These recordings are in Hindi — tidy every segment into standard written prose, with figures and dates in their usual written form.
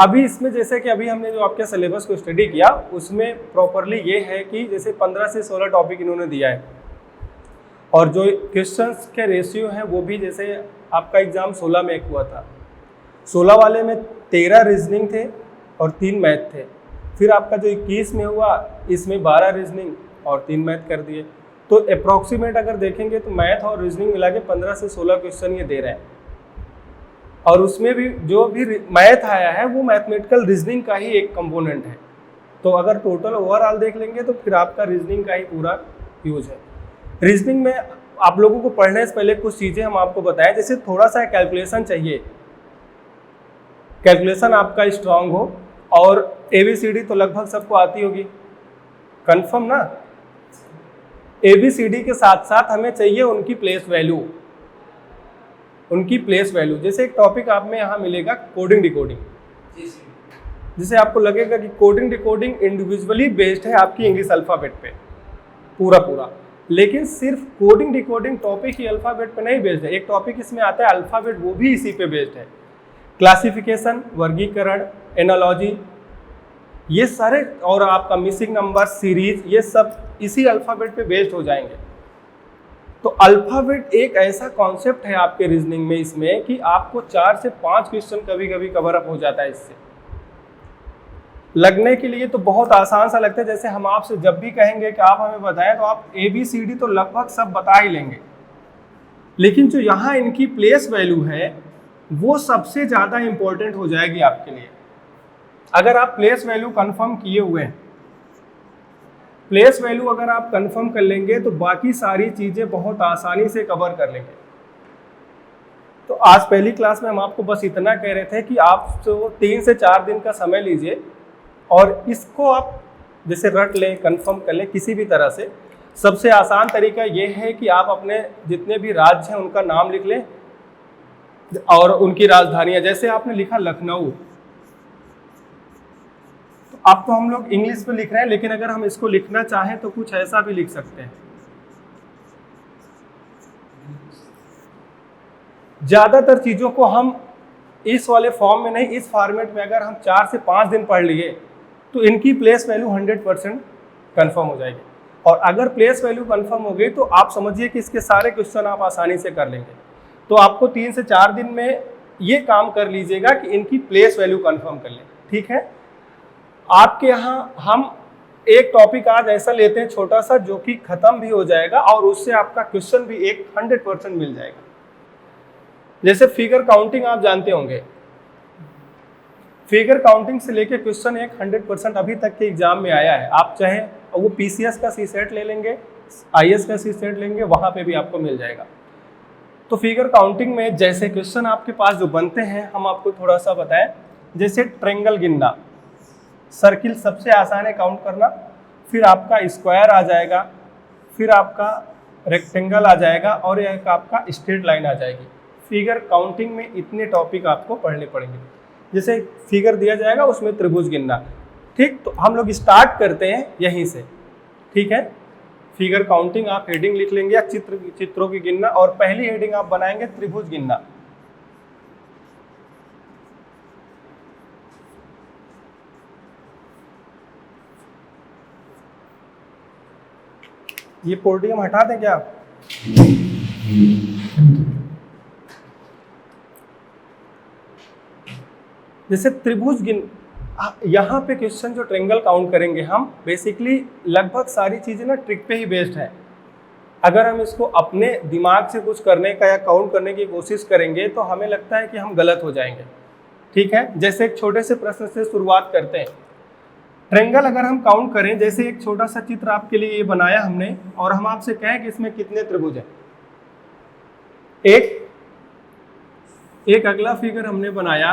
अभी इसमें जैसे कि अभी हमने जो आपके सिलेबस को स्टडी किया उसमें प्रॉपरली ये है कि जैसे 15 से 16 टॉपिक इन्होंने दिया है, और जो क्वेश्चंस के रेशियो हैं वो भी, जैसे आपका एग्जाम 16 में एक हुआ था, 16 वाले में 13 रीजनिंग थे और 3 मैथ थे। फिर आपका जो 21 में हुआ इसमें 12 रीजनिंग और 3 मैथ कर दिए। तो अप्रॉक्सीमेट अगर देखेंगे तो मैथ और रीजनिंग मिला के 15 से 16 क्वेश्चन ये दे रहे हैं, और उसमें भी जो भी मैथ आया है वो मैथमेटिकल रीजनिंग का ही एक कंपोनेंट है। तो अगर टोटल ओवरऑल देख लेंगे तो फिर आपका रीजनिंग का ही पूरा यूज है। रीजनिंग में आप लोगों को पढ़ने से पहले कुछ चीज़ें हम आपको बताएं, जैसे थोड़ा सा कैलकुलेशन चाहिए, कैलकुलेशन आपका स्ट्रांग हो, और ABCD तो लगभग सबको आती होगी, कंफर्म ना। ABCD के साथ साथ हमें चाहिए उनकी प्लेस वैल्यू, उनकी प्लेस वैल्यू। जैसे एक टॉपिक आप में यहाँ मिलेगा कोडिंग डिकोडिंग, जिसे आपको लगेगा कि कोडिंग डिकोडिंग इंडिविजुअली बेस्ड है आपकी इंग्लिश अल्फ़ाबेट पे पूरा, लेकिन सिर्फ कोडिंग डिकोडिंग टॉपिक ही अल्फ़ाबेट पे नहीं बेस्ड है। एक टॉपिक इसमें आता है अल्फ़ाबेट, वो भी इसी पे बेस्ड है। क्लासिफिकेशन, वर्गीकरण, एनालॉजी, ये सारे, और आपका मिसिंग नंबर, सीरीज, ये सब इसी अल्फ़ाबेट पे बेस्ड हो जाएंगे। तो अल्फ़ाबेट एक ऐसा कॉन्सेप्ट है आपके रीजनिंग में इसमें कि आपको 4 से 5 क्वेश्चन कभी कभी कवर अप हो जाता है इससे। लगने के लिए तो बहुत आसान सा लगता है, जैसे हम आपसे जब भी कहेंगे कि आप हमें बताएं तो आप ABCD तो लगभग सब बता ही लेंगे, लेकिन जो यहाँ इनकी प्लेस वैल्यू है वो सबसे ज़्यादा इंपॉर्टेंट हो जाएगी आपके लिए। अगर आप प्लेस वैल्यू कंफर्म किए हुए हैं, प्लेस वैल्यू अगर आप कंफर्म कर लेंगे तो बाकी सारी चीज़ें बहुत आसानी से कवर कर लेंगे। तो आज पहली क्लास में हम आपको बस इतना कह रहे थे कि आप तो 3 से 4 दिन का समय लीजिए और इसको आप जैसे रट लें, कंफर्म कर लें किसी भी तरह से। सबसे आसान तरीका ये है कि आप अपने जितने भी राज्य हैं उनका नाम लिख लें और उनकी राजधानियां, जैसे आपने लिखा लखनऊ, तो अब तो हम लोग इंग्लिश में लिख रहे हैं, लेकिन अगर हम इसको लिखना चाहें तो कुछ ऐसा भी लिख सकते हैं। ज़्यादातर चीज़ों को हम इस वाले फॉर्म में नहीं, इस फॉर्मेट में अगर हम 4 से 5 दिन पढ़ लिए तो इनकी प्लेस वैल्यू 100% कन्फर्म हो जाएगी। और अगर प्लेस वैल्यू कन्फर्म हो गई तो आप समझिए कि इसके सारे क्वेश्चन आप आसानी से कर लेंगे। तो आपको 3 से 4 दिन में ये काम कर लीजिएगा कि इनकी प्लेस वैल्यू कन्फर्म कर लें, ठीक है। आपके यहाँ हम एक टॉपिक आज ऐसा लेते हैं छोटा सा जो कि खत्म भी हो जाएगा और उससे आपका क्वेश्चन भी 100% मिल जाएगा। जैसे फिगर काउंटिंग आप जानते होंगे, फिगर काउंटिंग से लेके क्वेश्चन 100% अभी तक के एग्जाम में आया है। आप चाहे वो PCS का C-सेट ले लेंगे, IS का C-सेट लेंगे, वहां पे भी आपको मिल जाएगा। तो फिगर काउंटिंग में जैसे क्वेश्चन आपके पास जो बनते हैं हम आपको थोड़ा सा बताएं। जैसे ट्रायंगल गिनना, सर्किल सबसे आसान है काउंट करना, फिर आपका स्क्वायर आ जाएगा, फिर आपका रेक्टेंगल आ जाएगा और एक आपका स्ट्रेट लाइन आ जाएगी। फिगर काउंटिंग में इतने टॉपिक आपको पढ़ने पड़ेंगे। जैसे फिगर दिया जाएगा उसमें त्रिभुज गिनना, ठीक। तो हम लोग स्टार्ट करते हैं यहीं से, ठीक है। फिगर काउंटिंग आप हेडिंग लिख लेंगे या चित्रों की गिनना, और पहली हेडिंग आप बनाएंगे त्रिभुज गिनना। ये पोडियम हटा दें क्या? जैसे त्रिभुज गिन, यहाँ पे क्वेश्चन जो ट्रायंगल काउंट करेंगे हम, बेसिकली लगभग सारी चीजें ना ट्रिक पे ही बेस्ड है। अगर हम इसको अपने दिमाग से कुछ करने का या काउंट करने की कोशिश करेंगे तो हमें लगता है कि हम गलत हो जाएंगे, ठीक है। जैसे एक छोटे से प्रश्न से शुरुआत करते हैं। ट्रायंगल अगर हम काउंट करें, जैसे एक छोटा सा चित्र आपके लिए ये बनाया हमने और हम आपसे कहें कि इसमें कितने त्रिभुज हैं। एक अगला फिगर हमने बनाया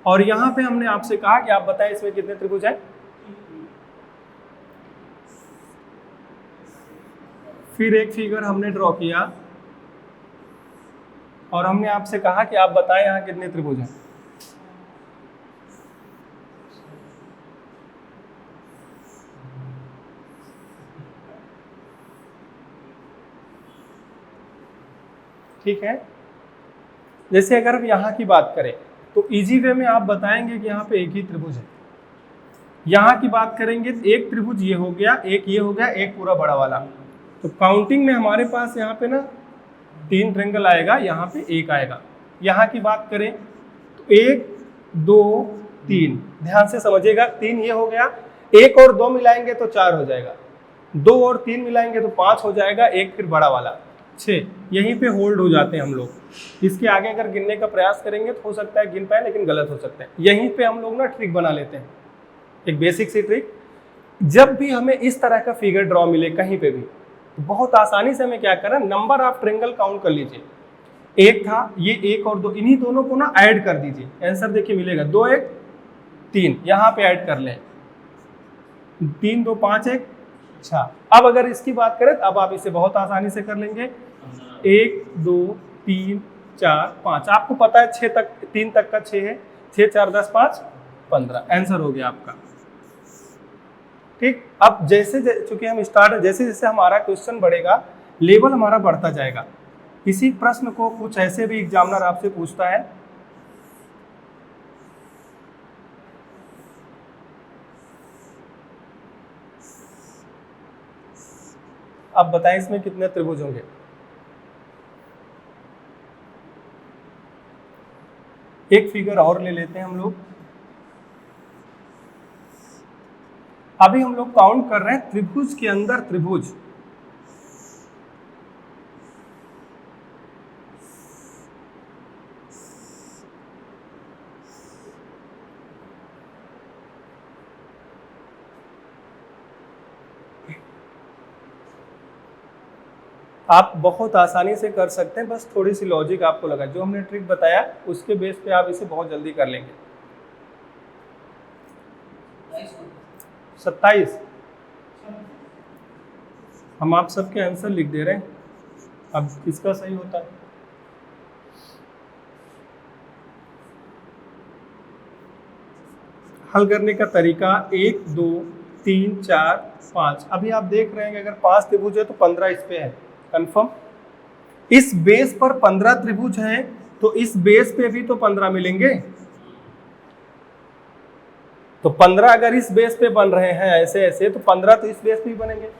और यहाँ पे हमने आपसे कहा कि आप बताएं इसमें कितने त्रिभुज हैं। फिर एक फिगर हमने ड्रॉ किया और हमने आपसे कहा कि आप बताएं यहाँ कितने त्रिभुज हैं। ठीक है। जैसे अगर हम यहाँ की बात करें तो इजी वे में आप बताएंगे कि यहाँ पे एक ही त्रिभुज है। यहाँ की बात करेंगे तो एक त्रिभुज ये हो गया, एक ये हो गया, एक पूरा बड़ा वाला। तो काउंटिंग में हमारे पास यहाँ पे ना 3 ट्रायंगल आएगा, यहाँ पे 1 आएगा। यहाँ की बात करें तो 1 2 3, ध्यान से समझिएगा, 3 ये हो गया, 1 और 2 मिलाएंगे तो 4 हो जाएगा, 2 और 3 मिलाएंगे तो 5 हो जाएगा, एक फिर बड़ा वाला 6। यहीं पे होल्ड हो जाते हैं हम लोग। इसके आगे अगर गिनने का प्रयास करेंगे तो हो सकता है गिन पाए, लेकिन गलत हो सकता है। यहीं पे हम लोग ना ट्रिक बना लेते हैं, एक बेसिक सी ट्रिक। जब भी हमें इस तरह का फिगर ड्रॉ मिले कहीं पे भी, तो बहुत आसानी से हमें क्या करें, नंबर ऑफ ट्रायंगल काउंट कर लीजिए। 1 था, ये 1 और 2, इन्हीं दोनों को ना ऐड कर दीजिए। आंसर देखिए मिलेगा 2 1 3, यहाँ पे ऐड कर लें 3 2 5 1। अच्छा, अब अगर इसकी बात करें तो अब आप इसे बहुत आसानी से कर लेंगे। 1 2 3 4 5, आपको पता है 6 तक, 3 तक का 6 है, 6 4 10 5 15, आंसर हो गया आपका। ठीक, अब जैसे चूंकि हम स्टार्ट, जैसे जैसे हमारा क्वेश्चन बढ़ेगा, लेवल हमारा बढ़ता जाएगा। इसी प्रश्न को कुछ ऐसे भी एग्जामिनर आपसे पूछता है, अब बताएं इसमें कितने त्रिभुज होंगे। एक फिगर और ले लेते हैं हम लोग। अभी हम लोग काउंट कर रहे हैं त्रिभुज के अंदर त्रिभुज। आप बहुत आसानी से कर सकते हैं, बस थोड़ी सी लॉजिक आपको लगा। जो हमने ट्रिक बताया उसके बेस पे आप इसे बहुत जल्दी कर लेंगे। 27, हम आप सबके आंसर लिख दे रहे हैं, अब किसका सही होता है। हल करने का तरीका 1 2 3 4 5। अभी आप देख रहे हैं कि अगर 5 त्रिभुज है तो 15 इस पे है, कंफर्म। इस बेस पर 15 त्रिभुज हैं, तो इस बेस पे भी तो 15 मिलेंगे। तो 15 अगर इस बेस पे बन रहे हैं ऐसे ऐसे, तो 15 तो इस बेस पे ही बनेंगे।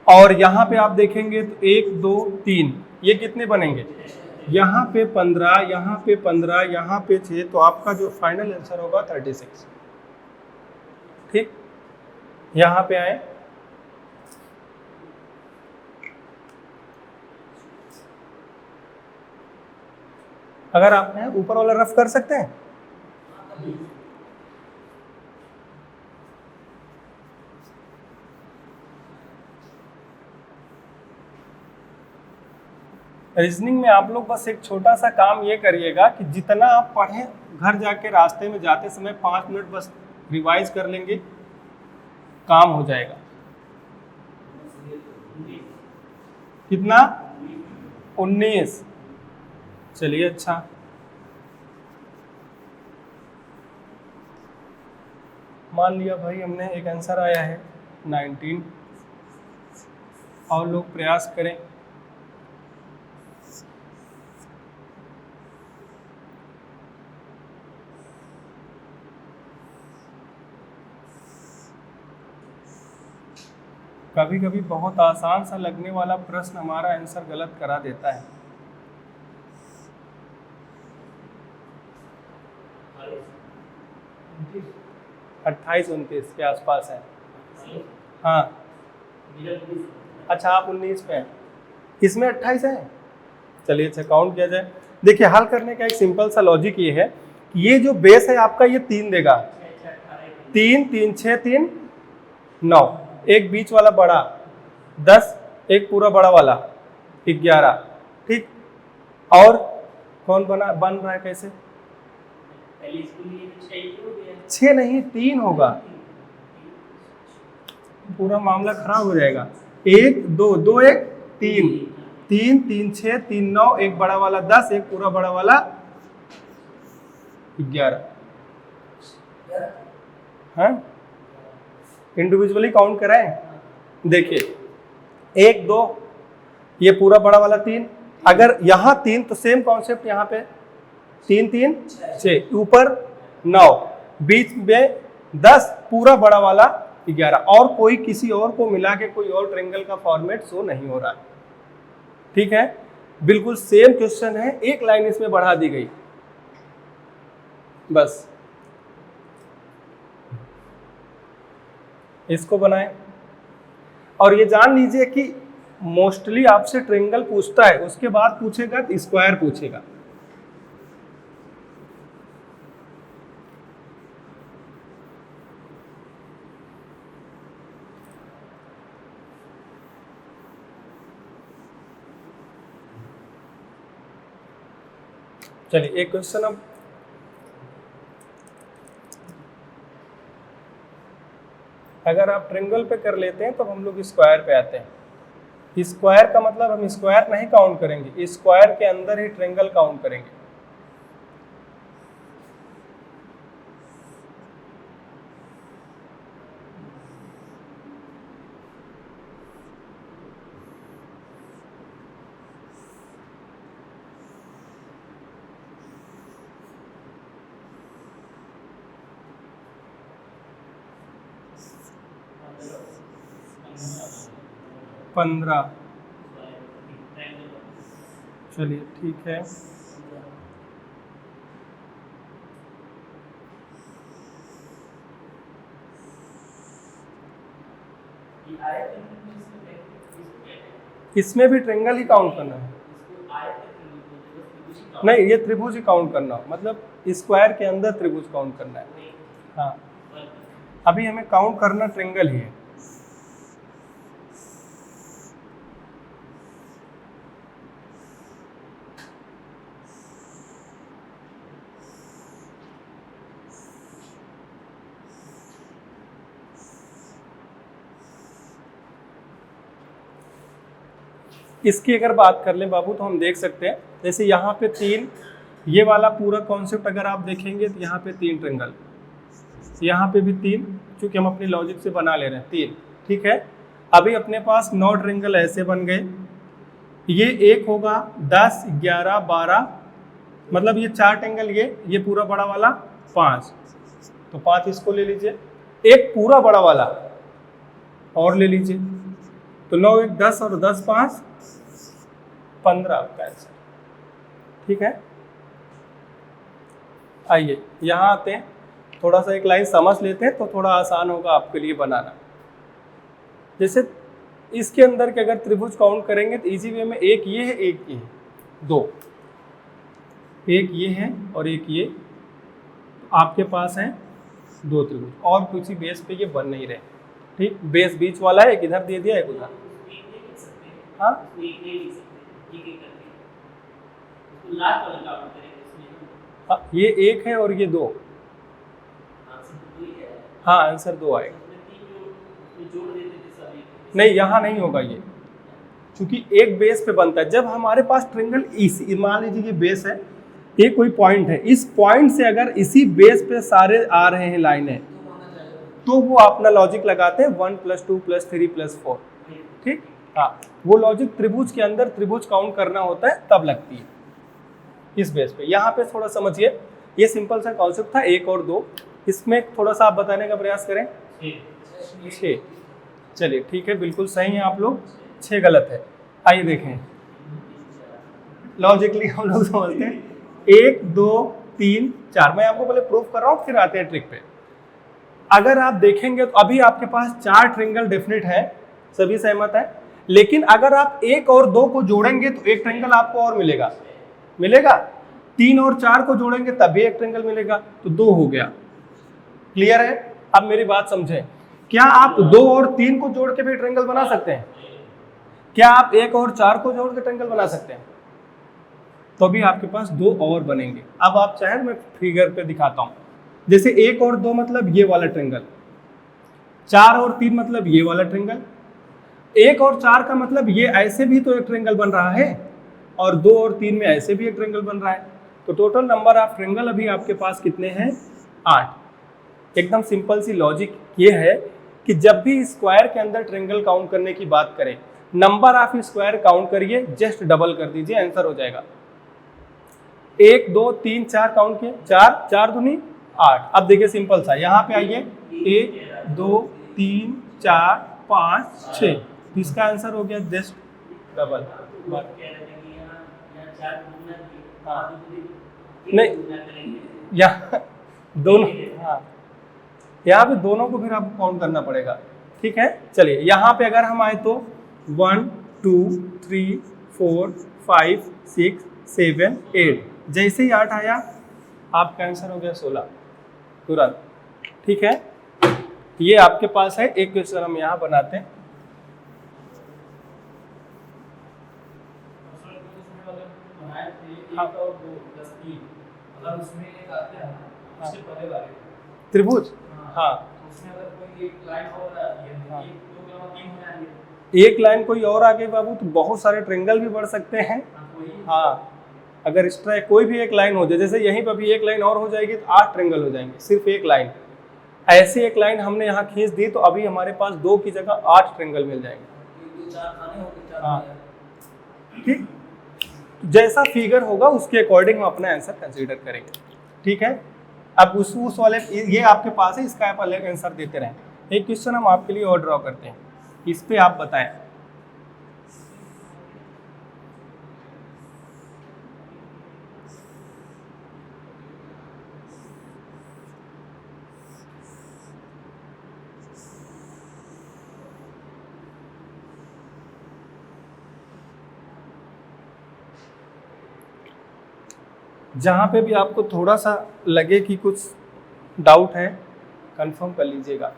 और यहाँ पे आप देखेंगे तो 1 2 3, ये कितने बनेंगे, यहाँ पे 15, यहाँ पे 15, यहाँ पे 6, तो आपका जो फाइनल आंसर होगा 36। ठीक, यहाँ पे आए, अगर आप हैं ऊपर वाला रफ कर सकते हैं। रीजनिंग में आप लोग बस एक छोटा सा काम ये करिएगा कि जितना आप पढ़ें, घर जाके रास्ते में जाते समय 5 मिनट बस रिवाइज कर लेंगे, काम हो जाएगा। कितना, 19। चलिए, अच्छा, मान लिया भाई हमने एक आंसर आया है 19, और लोग प्रयास करें। कभी कभी बहुत आसान सा लगने वाला प्रश्न हमारा आंसर गलत करा देता है। 28-29 के आसपास है। हाँ, अच्छा, आप 19 पे हैं, इसमें 28 है। चलिए, अच्छा, काउंट किया जाए। देखिए, हल करने का एक सिंपल सा लॉजिक ये है कि ये जो बेस है आपका, ये 3 देगा, 3 3 6 3 9, एक बीच वाला बड़ा 10, एक पूरा बड़ा वाला 11। ठीक, और कौन बन रहा है, कैसे? 6 नहीं, 3 होगा, पूरा मामला खराब हो जाएगा। 1 2 2 1 3 3 3 6 3 9, एक बड़ा वाला 10, एक पूरा बड़ा वाला 11। हाँ, इंडिविजुअली काउंट कराएं। देखिए, 1 2, ये पूरा बड़ा वाला 3, अगर यहाँ 3 तो सेम कॉन्सेप्ट यहाँ पे 3 3 6, ऊपर 9, बीच में 10, पूरा बड़ा वाला 11, और कोई किसी और को मिला के कोई और ट्रायंगल का फॉर्मेट शो नहीं हो रहा है। ठीक है, बिल्कुल सेम क्वेश्चन है, एक लाइन इसमें बढ़ा दी गई बस। इसको बनाएं और ये जान लीजिए कि मोस्टली आपसे ट्रायंगल पूछता है, उसके बाद पूछेगा तो स्क्वायर पूछेगा। चलिए एक क्वेश्चन अब, अगर आप ट्रायंगल पे कर लेते हैं तो हम लोग स्क्वायर पे आते हैं। स्क्वायर का मतलब हम स्क्वायर नहीं काउंट करेंगे, स्क्वायर के अंदर ही ट्रायंगल काउंट करेंगे। पंद्रह, चलिए ठीक है। इसमें भी ट्रायंगल ही काउंट करना है, नहीं ये त्रिभुज ही काउंट करना हो, मतलब स्क्वायर के अंदर त्रिभुज काउंट करना है। हाँ, अभी हमें काउंट करना ट्रायंगल ही है। इसकी अगर बात कर लें बाबू तो हम देख सकते हैं, जैसे यहाँ पे 3, ये वाला पूरा कॉन्सेप्ट अगर आप देखेंगे तो यहाँ पे 3 ट्रायंगल, यहाँ पे भी 3, क्योंकि हम अपनी लॉजिक से बना ले रहे हैं 3। ठीक है, अभी अपने पास 9 ट्रायंगल ऐसे बन गए, ये 1 होगा, 10 11 12, मतलब ये 4 ट्रायंगल, ये पूरा बड़ा वाला 5, तो 5 इसको ले लीजिए, एक पूरा बड़ा वाला और ले लीजिए, तो 9 1 10 और 10 5 15 का आंसर। ठीक है, आइए यहाँ आते हैं, थोड़ा सा एक लाइन समझ लेते हैं तो थोड़ा आसान होगा आपके लिए बनाना। जैसे इसके अंदर के अगर त्रिभुज काउंट करेंगे तो इजी वे में एक ये है, एक ये है, 2, एक ये है और एक ये, आपके पास है 2 त्रिभुज, और किसी बेस पे ये बन नहीं रहे। ठीक, बेस बीच वाला है, एक इधर दे दिया, एक उधर। हाँ ये 1 है और ये 2, हाँ आंसर 2 आएगा। नहीं यहाँ नहीं होगा ये, क्योंकि एक बेस पे बनता है। जब हमारे पास ट्रायंगल इसी, मान लीजिए ये बेस है, ये कोई पॉइंट है, इस पॉइंट से अगर इसी बेस पे सारे आ रहे हैं लाइनें, तो वो अपना लॉजिक लगाते हैं 1 + 2 + 3 + 4। ठीक, हाँ वो लॉजिक त्रिभुज के अंदर त्रिभुज काउंट करना होता है तब लगती है इस बेस पे। यहाँ पे थोड़ा समझिए, ये सिंपल सा कॉन्सेप्ट था 1 और 2, इसमें थोड़ा सा आप बताने का प्रयास करें। 6, चलिए ठीक है, बिल्कुल सही है आप लोग, 6 गलत है। आइए देखें, लॉजिकली हम लोग समझते हैं 1 2 3 4, मैं आपको पहले प्रूफ कर रहा हूँ फिर आते हैं ट्रिक पे। अगर आप देखेंगे तो अभी आपके पास 4 ट्रायंगल डेफिनेट है, सभी सहमत है, लेकिन अगर आप 1 और 2 को जोड़ेंगे तो एक ट्रायंगल आपको और मिलेगा, 3 और 4 को जोड़ेंगे तभी एक ट्रायंगल मिलेगा, तो 2 हो गया। क्लियर है? अब मेरी बात समझें, क्या आप 2 और 3 को जोड़ के भी ट्रायंगल बना सकते हैं? क्या आप 1 और 4 को जोड़ के ट्रायंगल बना सकते हैं? तो अभी आपके पास 2 और बनेंगे। अब आप चाहें मैं फिगर पे दिखाता हूं, जैसे 1 और 2 मतलब ये वाला ट्रायंगल, 4 और 3 मतलब ये वाला ट्रायंगल, 1 और 4 का मतलब ये ऐसे भी तो एक ट्रायंगल बन रहा है, और 2 और 3 में ऐसे भी एक ट्रायंगल बन रहा है। तो टोटल नंबर ऑफ ट्रायंगल अभी आपके पास कितने हैं? 8। एकदम सिंपल सी लॉजिक ये है कि जब भी स्क्वायर के अंदर ट्रायंगल काउंट करने की बात करें, नंबर ऑफ स्क्वायर काउंट करिए, जस्ट डबल कर दीजिए, आंसर हो जाएगा। 1 2 3 4 काउंट किए, 4 4 दूनी 8। अब देखिए सिंपल सा, यहाँ पे आइए 1 2 3 4 5 6, तो इसका आंसर हो गया जस्ट डबल। नहीं, यहाँ दोनों, हाँ यहाँ पे दोनों को फिर आपको काउंट करना पड़ेगा। ठीक है, चलिए यहाँ पे अगर हम आए तो 1 2 3 4 5 6 7 8, जैसे ही 8 आया आपका आंसर हो गया 16 तुरंत। ठीक है, ये आपके पास है। एक क्वेश्चन हम यहाँ बनाते हैं। त्रिभुज, हाँ एक लाइन कोई और आ गई बाबू तो बहुत सारे ट्रेंगल भी बढ़ सकते हैं। हाँ, अगर इस तरह कोई भी एक लाइन हो जाए, जैसे यहीं पर भी एक लाइन और हो जाएगी तो 8 ट्रेंगल हो जाएंगे, सिर्फ एक लाइन। ऐसे एक लाइन हमने यहाँ खींच दी तो अभी हमारे पास 2 की जगह 8 ट्रेंगल मिल जाएंगे। हाँ ठीक, जैसा फिगर होगा उसके अकॉर्डिंग हम अपना आंसर कंसीडर करेंगे। ठीक है, अब उस वाले ये आपके पास है, इसका आप अलग आंसर देते रहें। एक क्वेश्चन हम आपके लिए और ड्रॉ करते हैं, इस पे आप बताएं। जहाँ पे भी आपको थोड़ा सा लगे कि कुछ डाउट है कंफर्म कर लीजिएगा।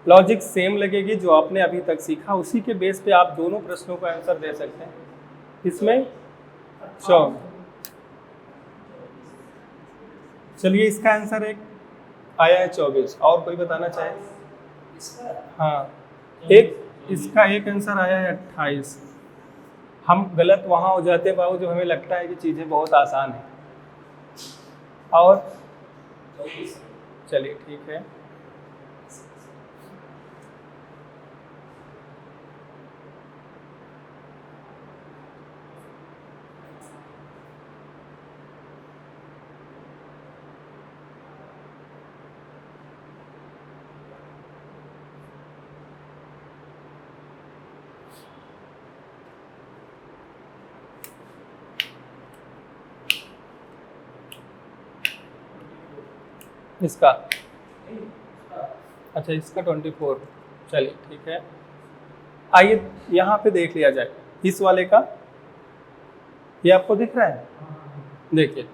लॉजिक सेम लगेगी जो आपने अभी तक सीखा, उसी के बेस पे आप दोनों प्रश्नों का आंसर दे सकते हैं। इसमें चलिए इसका आंसर एक आया है 24, और कोई बताना चाहे? हाँ, एक इसका एक आंसर आया है 28। हम गलत वहाँ हो जाते हैं बाबू जब हमें लगता है कि चीज़ें बहुत आसान है। और चलिए ठीक है, इसका अच्छा इसका 24। चलिए ठीक है, आइए यहाँ पे देख लिया जाए इस वाले का। ये आपको दिख रहा है? देखिए,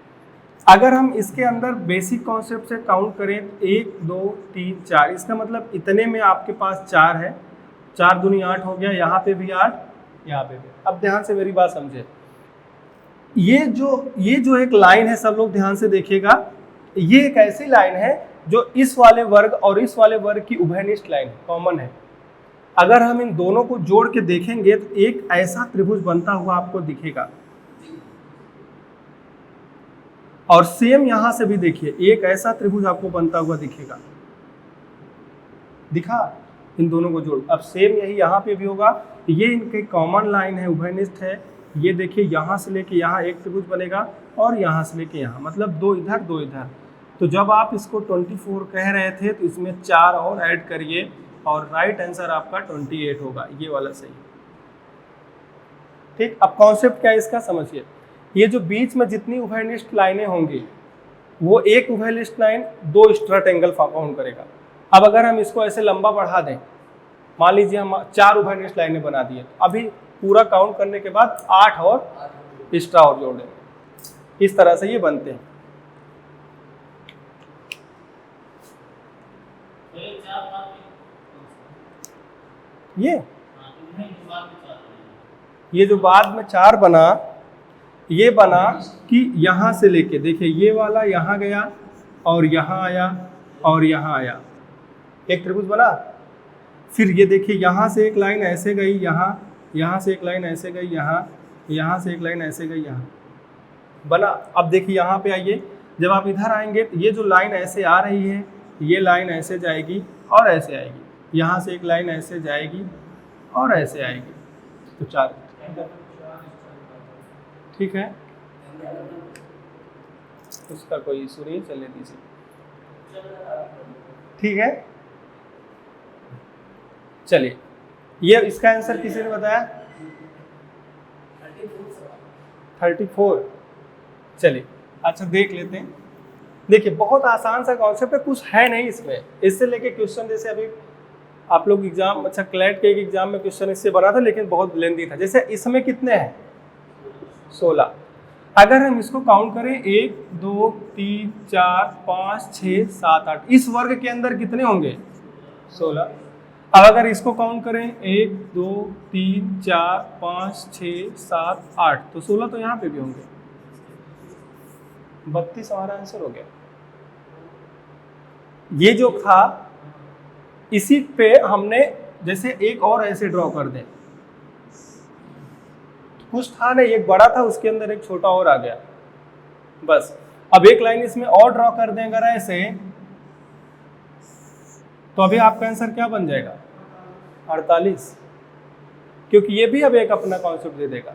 अगर हम इसके अंदर बेसिक कॉन्सेप्ट से काउंट करें 1 2 3 4, इसका मतलब इतने में आपके पास 4 है, 4 दूनी 8 हो गया, यहाँ पे भी 8, यहाँ पे भी। अब ध्यान से मेरी बात समझे, ये जो एक लाइन है, सब लोग ध्यान से देखिएगा, ये एक ऐसी लाइन है जो इस वाले वर्ग और इस वाले वर्ग की उभयनिष्ठ लाइन है, कॉमन है। अगर हम इन दोनों को जोड़ के देखेंगे तो एक ऐसा त्रिभुज बनता हुआ आपको दिखेगा। और सेम यहां से भी देखिए, एक ऐसा त्रिभुज आपको बनता हुआ दिखेगा। दिखा? इन दोनों को जोड़, अब सेम यही यहाँ पे भी होगा। ये इनके कॉमन लाइन है, उभयनिष्ठ है। ये देखिए, यहाँ से लेके यहाँ एक त्रिभुज बनेगा और यहाँ से लेके यहाँ, मतलब 2 इधर 2 इधर। तो जब आप इसको 24 कह रहे थे तो इसमें 4 और ऐड करिए और राइट आंसर आपका 28 होगा, ये वाला सही। ठीक, अब कॉन्सेप्ट क्या है इसका समझिए। ये जो बीच में जितनी उभयनिष्ठ लाइनें होंगी, वो एक उभयनिष्ठ लाइन 2 स्ट्रेट एंगल फाउंड करेगा। अब अगर हम इसको ऐसे लंबा बढ़ा दें, मान लीजिए हम 4 उभयनिष्ठ लाइनें बना दिए, तो अभी पूरा काउंट करने के बाद 8 और एक्स्ट्रा और जोड़ देंगे। इस तरह से ये बनते हैं। ये जो बाद में 4 बना, ये बना कि यहाँ से लेके देखिए, ये वाला यहाँ गया और यहाँ आया और यहाँ आया, एक त्रिभुज बना। फिर ये देखिए, यहाँ से एक लाइन ऐसे गई यहाँ, यहाँ से एक लाइन ऐसे गई यहाँ, यहाँ से एक लाइन ऐसे गई यहाँ, बना। अब देखिए यहाँ पे आइए, जब आप इधर आएंगे तो ये जो लाइन ऐसे आ रही है ये लाइन ऐसे जाएगी और ऐसे आएगी, यहाँ से एक लाइन ऐसे जाएगी और ऐसे आएगी, तो 4। ठीक है, उसका कोई इशू नहीं, चले दीजिए। ठीक है, चलिए, ये इसका आंसर किसी ने बताया? 34। चलिए अच्छा देख लेते हैं। देखिए बहुत आसान सा कॉन्सेप्ट है, कुछ है नहीं इसमें। इससे लेके क्वेश्चन जैसे अभी आप लोग एग्जाम, अच्छा क्लैट के एक एग्जाम में क्वेश्चन इससे बना था लेकिन बहुत लेंदी था। जैसे इसमें कितने हैं? 16। अगर हम इसको काउंट करें 1 2 3 4 5 6 7 8, इस वर्ग के अंदर कितने होंगे? 16। अब अगर इसको काउंट करें 1 2 3 4 5 6 7 8, तो 16 तो यहाँ पे भी होंगे। 32 हमारा आंसर हो गया। ये जो था इसी पे हमने जैसे एक और ऐसे ड्रॉ कर दें, कुछ था नहीं, एक बड़ा था उसके अंदर एक छोटा और आ गया, बस। अब एक लाइन इसमें और ड्रॉ कर दें अगर ऐसे, तो अभी आपका आंसर क्या बन जाएगा? 48, क्योंकि ये भी अब एक अपना कॉन्सेप्ट दे देगा।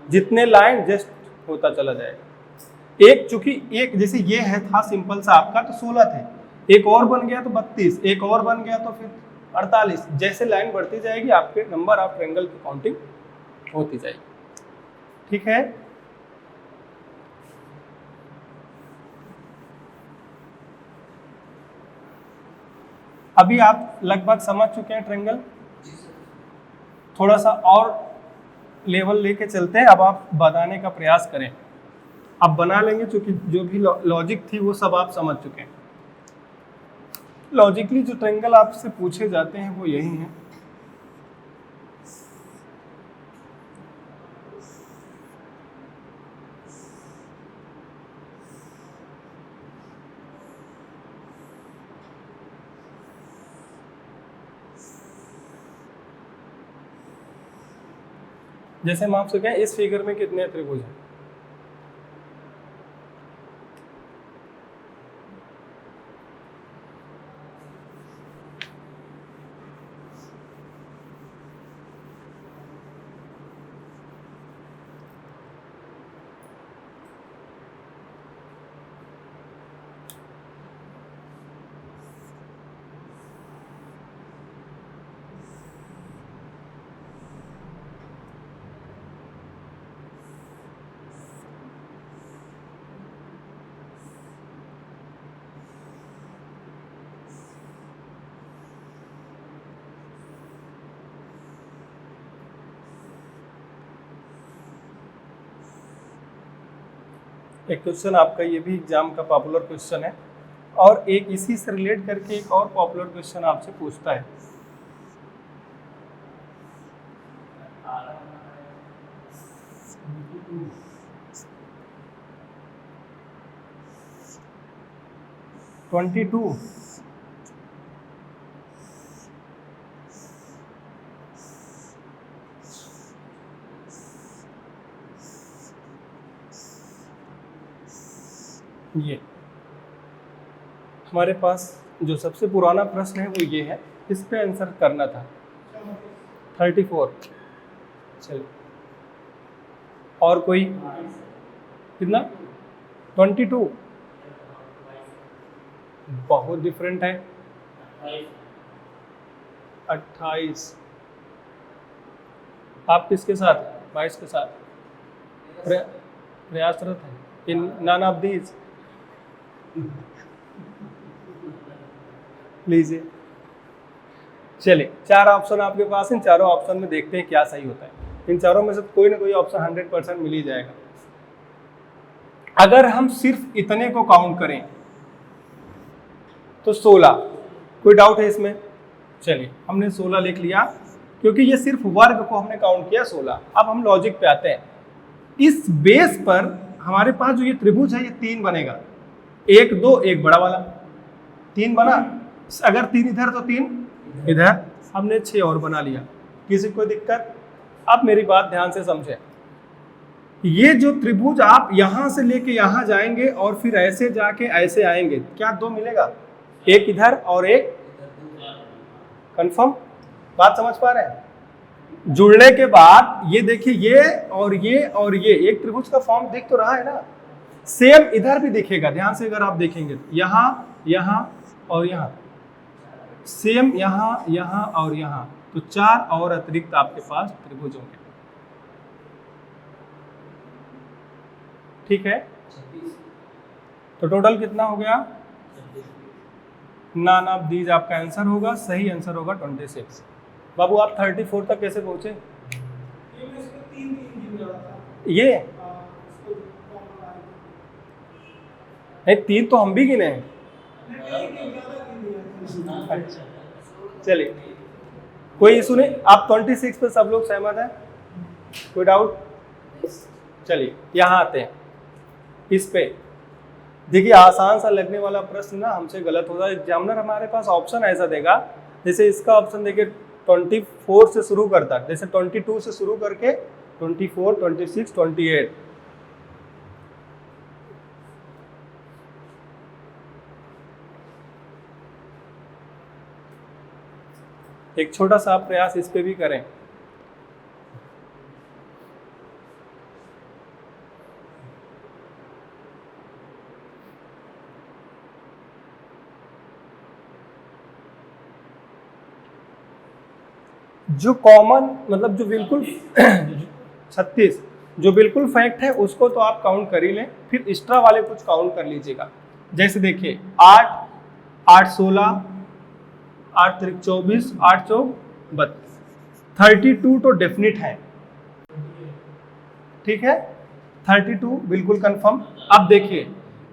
जितने लाइन जस्ट होता चला जाएगा। एक चूंकि एक जैसे ये है था सिंपल सा आपका, तो 16 थे, एक और बन गया तो 32, एक और बन गया तो फिर 48। जैसे लाइन बढ़ती जाएगी आपके नंबर ऑफ ट्रायंगल की काउंटिंग होती जाएगी। ठीक है, अभी आप लगभग समझ चुके हैं ट्रायंगल। थोड़ा सा और लेवल लेके चलते हैं, अब आप बनाने का प्रयास करें। आप बना लेंगे क्योंकि जो भी लॉजिक थी वो सब आप समझ चुके हैं। लॉजिकली जो ट्रायंगल आपसे पूछे जाते हैं वो यही हैं। जैसे हम आपसे कहें इस फिगर में कितने त्रिभुज हैं? एक क्वेश्चन आपका ये भी एग्जाम का पॉपुलर क्वेश्चन है, और एक इसी से रिलेट करके एक और पॉपुलर क्वेश्चन आपसे पूछता है। (22) ये हमारे पास जो सबसे पुराना प्रश्न है वो ये है, इस पे आंसर करना था। 34। चलिए, और कोई? कितना? 22। बहुत डिफरेंट है। 28। आप किसके साथ? 22 के साथ प्रयासरत है इन नन ऑफ दीज। लीजिए, चलिए 4 ऑप्शन आपके पास, इन चारों ऑप्शन में देखते हैं क्या सही होता है। इन चारों में से कोई ना कोई ऑप्शन 100% मिल ही जाएगा। अगर हम सिर्फ इतने को काउंट करें तो 16। कोई डाउट है इसमें? चलिए, हमने 16 लिख लिया क्योंकि ये सिर्फ वर्ग को हमने काउंट किया 16। अब हम लॉजिक पे आते हैं। इस बेस पर हमारे पास जो ये त्रिभुज है ये 3 बनेगा, 1 2 1 बड़ा वाला 3 बना। अगर 3 इधर तो 3 इधर, हमने 6 और बना लिया। किसी को दिक्कत? अब मेरी बात ध्यान से समझे। ये जो त्रिभुज आप यहां से लेके यहां जाएंगे और फिर ऐसे जाके ऐसे आएंगे, क्या दो मिलेगा? एक इधर और एक, कंफर्म? बात समझ पा रहे हैं? जुड़ने के बाद ये देखिए, ये और ये और ये एक त्रिभुज का फॉर्म दिख तो रहा है ना। सेम इधर भी दिखेगा, ध्यान से अगर आप देखेंगे तो यहां, यहां और यहां, सेम यहां, यहां और यहां, तो 4 और अतिरिक्त आपके पास त्रिभुज होंगे। ठीक है, तो टोटल कितना हो गया? नन ऑफ दीज आपका आंसर होगा, सही आंसर होगा 26। बाबू आप 34 तक कैसे पहुंचे? ये नहीं, 3 तो हम भी गिने हैं। अच्छा चलिए, कोई इशू नहीं। आप 26 पे सब लोग सहमत हैं? कोई डाउट? चलिए यहाँ आते हैं इस पे। देखिए आसान सा लगने वाला प्रश्न ना हमसे गलत होता है। एग्जामिनर हमारे पास ऑप्शन ऐसा देगा, जैसे इसका ऑप्शन देखिए 24 से शुरू करता है, जैसे 22 से शुरू करके 24, 26, 28। एक छोटा सा प्रयास इस पे भी करें। जो कॉमन मतलब जो बिल्कुल 36 जो बिल्कुल फैक्ट है उसको तो आप काउंट कर ही लें, फिर एक्स्ट्रा वाले कुछ काउंट कर लीजिएगा। जैसे देखिए 8, 8 16, 8 3 24, 8 4 32, 32 तो डेफिनिट है। ठीक है, 32 बिल्कुल कंफर्म। अब देखिए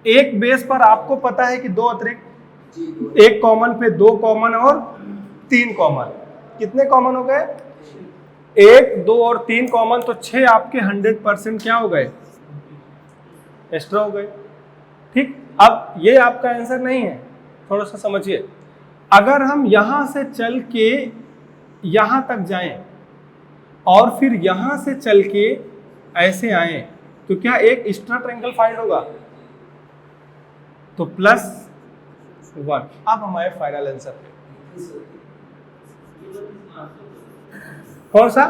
एक बेस पर आपको पता है कि 2 अतिरिक्त, एक कॉमन पे 2 कॉमन और 3 कॉमन, कितने कॉमन हो गए? 1, 2 और 3 कॉमन, तो 6 आपके 100% क्या हो गए? एक्स्ट्रा हो गए। ठीक, अब ये आपका आंसर नहीं है, थोड़ा सा समझिए। अगर हम यहां से चल के यहां तक जाएं और फिर यहां से चल के ऐसे आए, तो क्या एक एक्स्ट्रा ट्रायंगल फाइंड होगा? तो +1। अब हमारे फाइनल आंसर पे कौन सा?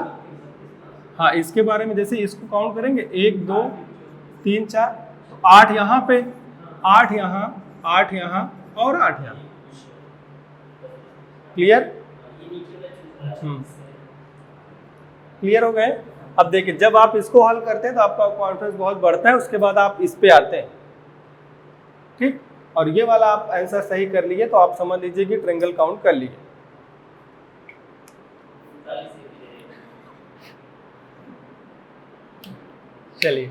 हाँ, इसके बारे में जैसे इसको काउंट करेंगे 1 2 3 4, तो 8 यहाँ पे, 8 यहाँ, 8 यहाँ और 8 यहाँ। क्लियर? क्लियर हो गए? अब देखिए जब आप इसको हल करते हैं तो आपका कॉन्फिडेंस बहुत बढ़ता है, उसके बाद आप इस पे आते हैं। ठीक, और ये वाला आप आंसर सही कर लिए तो आप समझ लीजिए कि ट्रायंगल काउंट कर लिए। चलिए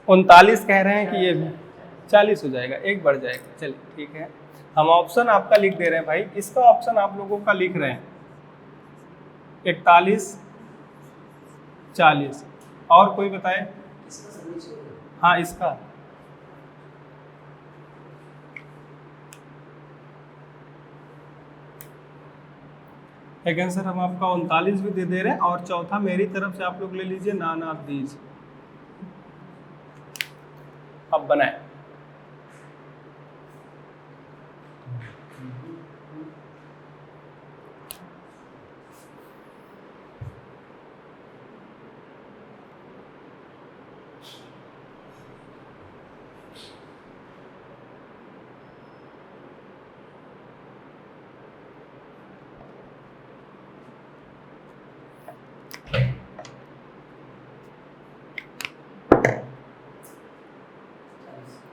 उनतालीस कह रहे हैं कि ये 40 हो जाएगा, एक बढ़ जाएगा। चलिए ठीक है, हम ऑप्शन आपका लिख दे रहे हैं भाई, इसका ऑप्शन आप लोगों का लिख रहे हैं 41 40। और कोई बताए? हाँ इसका एक आंसर हम आपका 39 भी दे रहे हैं, और चौथा मेरी तरफ से आप लोग ले लीजिए नन ऑफ दीज। अब बनाए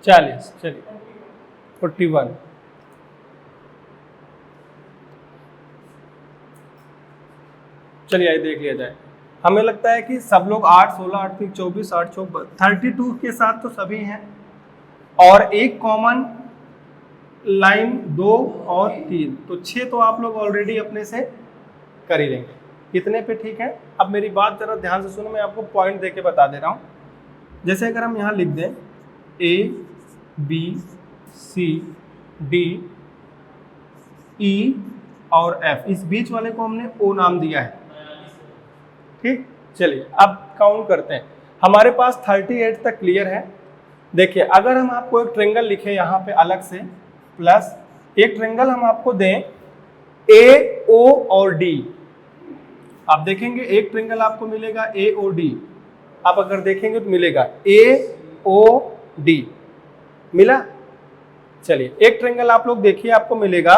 चालीस। चलिए 41। चलिए आइए देख लिया जाए। हमें लगता है कि सब लोग 8 16 8 3 24 8 4 32 के साथ तो सभी हैं, और एक कॉमन लाइन 2 और 3, तो 6 तो आप लोग ऑलरेडी अपने से कर ही लेंगे। इतने पे ठीक है। अब मेरी बात जरा ध्यान से सुनो, मैं आपको पॉइंट देके बता दे रहा हूँ। जैसे अगर हम यहाँ लिख दें ABCDE और F, इस बीच वाले को हमने O नाम दिया है, ठीक। चलिए अब काउंट करते हैं। हमारे पास 38 तक क्लियर है। देखिए अगर हम आपको एक ट्रेंगल लिखे यहाँ पे अलग से, प्लस एक ट्रेंगल हम आपको दें AO और D, आप देखेंगे एक ट्रेंगल आपको मिलेगा AOD, आप अगर देखेंगे तो मिलेगा AOD, मिला। चलिए एक ट्रेंगल आप लोग देखिए आपको मिलेगा,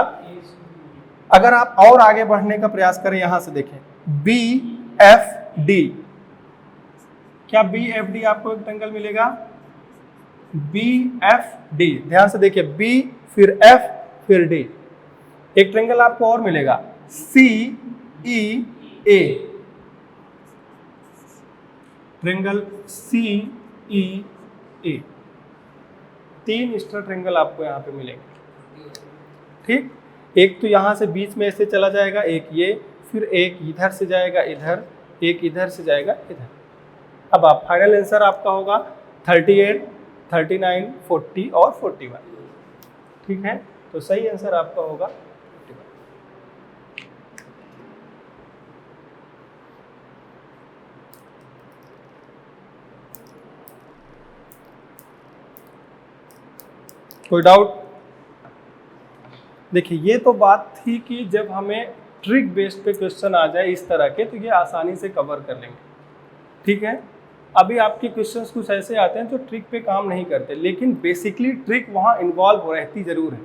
अगर आप और आगे बढ़ने का प्रयास करें यहां से देखें BFD, क्या BFD आपको एक ट्रेंगल मिलेगा? BFD, ध्यान से देखिए B फिर F फिर D। एक ट्रेंगल आपको और मिलेगा CEA, triangle CEA, 3 star triangle आपको यहाँ पे मिलेंगे, ठीक। एक तो यहाँ से बीच में ऐसे चला जाएगा, एक ये, फिर एक इधर से जाएगा इधर, एक इधर से जाएगा इधर। अब आप फाइनल आंसर आपका होगा 38, 39, 40 और 41, ठीक है। तो सही आंसर आपका होगा 41। कोई डाउट? देखिए ये तो बात थी कि जब हमें ट्रिक बेस्ड पे क्वेश्चन आ जाए इस तरह के, तो ये आसानी से कवर कर लेंगे, ठीक है। अभी आपके क्वेश्चंस कुछ ऐसे आते हैं जो ट्रिक पे काम नहीं करते, लेकिन बेसिकली ट्रिक वहाँ इन्वॉल्व हो रहती जरूर है,